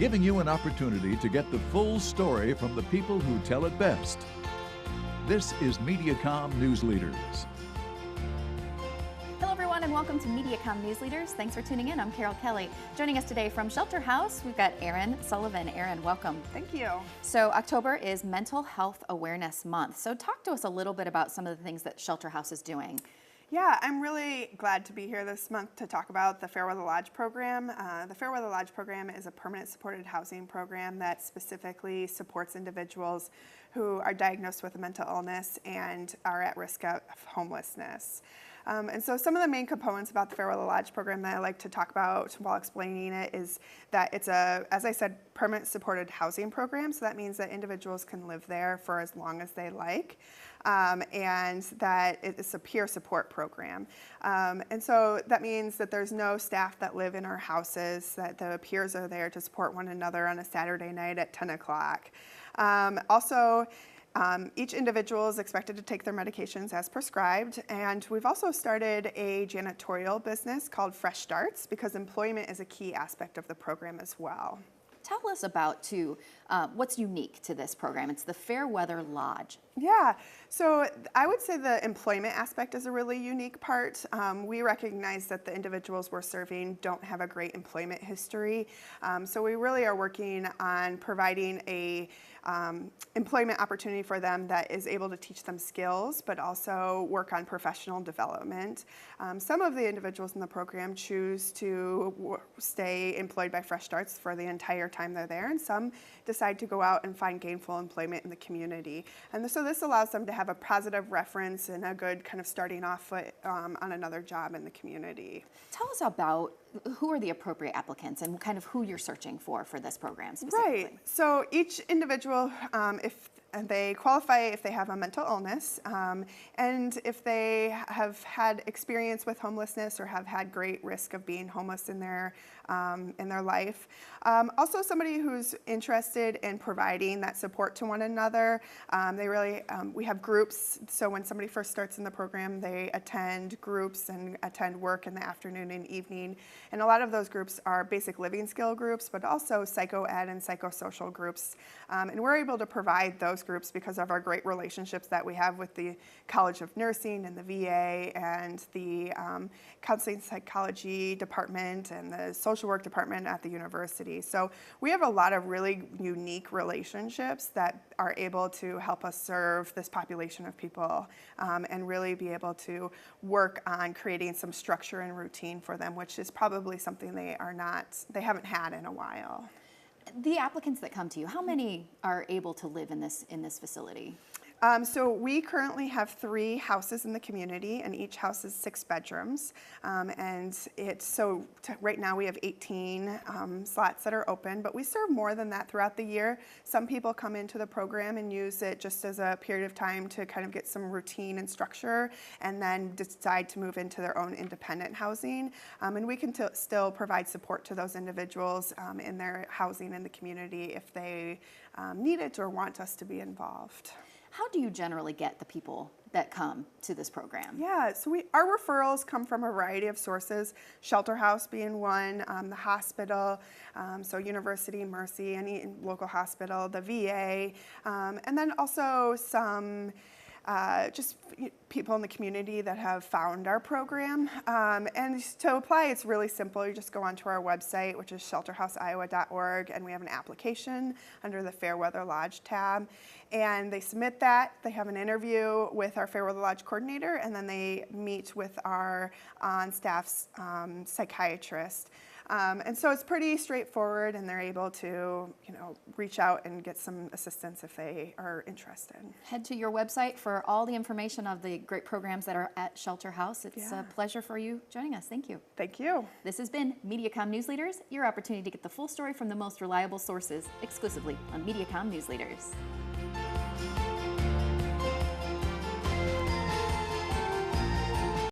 giving you an opportunity to get the full story from the people who tell it best. This is Mediacom News Leaders. Hello everyone and welcome to Mediacom News Leaders. Thanks for tuning in. I'm Carol Kelly. Joining us today from Shelter House, we've got Erin Sullivan. Erin, welcome. Thank you. So October is Mental Health Awareness Month. So talk to us a little bit about some of the things that Shelter House is doing. Yeah, I'm really glad to be here this month to talk about the Fairweather Lodge program. The Fairweather Lodge program is a permanent supported housing program that specifically supports individuals who are diagnosed with a mental illness and are at risk of homelessness. And so some of the main components about the Fairweather Lodge program that I like to talk about while explaining it is that it's a, as I said, permanent supported housing program. So that means that individuals can live there for as long as they like. And that it's a peer support program. And so that means that there's no staff that live in our houses, that the peers are there to support one another on a Saturday night at 10 o'clock. Each individual is expected to take their medications as prescribed, and we've also started a janitorial business called Fresh Starts because employment is a key aspect of the program as well. Tell us about, what's unique to this program. It's the Fairweather Lodge. Yeah, so I would say the employment aspect is a really unique part. We recognize that the individuals we're serving don't have a great employment history. So we really are working on providing a employment opportunity for them that is able to teach them skills, but also work on professional development. Some of the individuals in the program choose to stay employed by Fresh Starts for the entire time they're there, and some decide to go out and find gainful employment in the community. And so this allows them to have a positive reference and a good kind of starting off foot on another job in the community. Tell us about who are the appropriate applicants and kind of who you're searching for this program specifically. Right. So each individual, if they qualify if they have a mental illness, and if they have had experience with homelessness or have had great risk of being homeless in their life. Also somebody who's interested in providing that support to one another. We have groups, so when somebody first starts in the program, they attend groups and attend work in the afternoon and evening. And a lot of those groups are basic living skill groups, but also psycho-ed and psychosocial groups. And we're able to provide those groups because of our great relationships that we have with the College of Nursing and the VA and the Counseling Psychology Department and the Social Work Department at the university. So we have a lot of really unique relationships that are able to help us serve this population of people and really be able to work on creating some structure and routine for them, which is probably something they haven't had in a while. The applicants that come to you, how many are able to live in this facility? So we currently have 3 houses in the community, and each house is 6 bedrooms. Right now we have 18 slots that are open, but we serve more than that throughout the year. Some people come into the program and use it just as a period of time to kind of get some routine and structure, and then decide to move into their own independent housing. And we can still provide support to those individuals in their housing in the community if they need it or want us to be involved. How do you generally get the people that come to this program? Yeah, so our referrals come from a variety of sources, Shelter House being one, the hospital, so University, Mercy, any local hospital, the VA, and then also some just people in the community that have found our program. And to apply, it's really simple. You just go onto our website, which is shelterhouseiowa.org, and we have an application under the Fairweather Lodge tab. And they submit that. They have an interview with our Fairweather Lodge coordinator, and then they meet with our on-staff psychiatrist. And so it's pretty straightforward, and they're able to, reach out and get some assistance if they are interested. Head to your website for all the information of the great programs that are at Shelter House. It's a pleasure for you joining us. Thank you. Thank you. This has been Mediacom News Leaders, your opportunity to get the full story from the most reliable sources, exclusively on Mediacom News Leaders.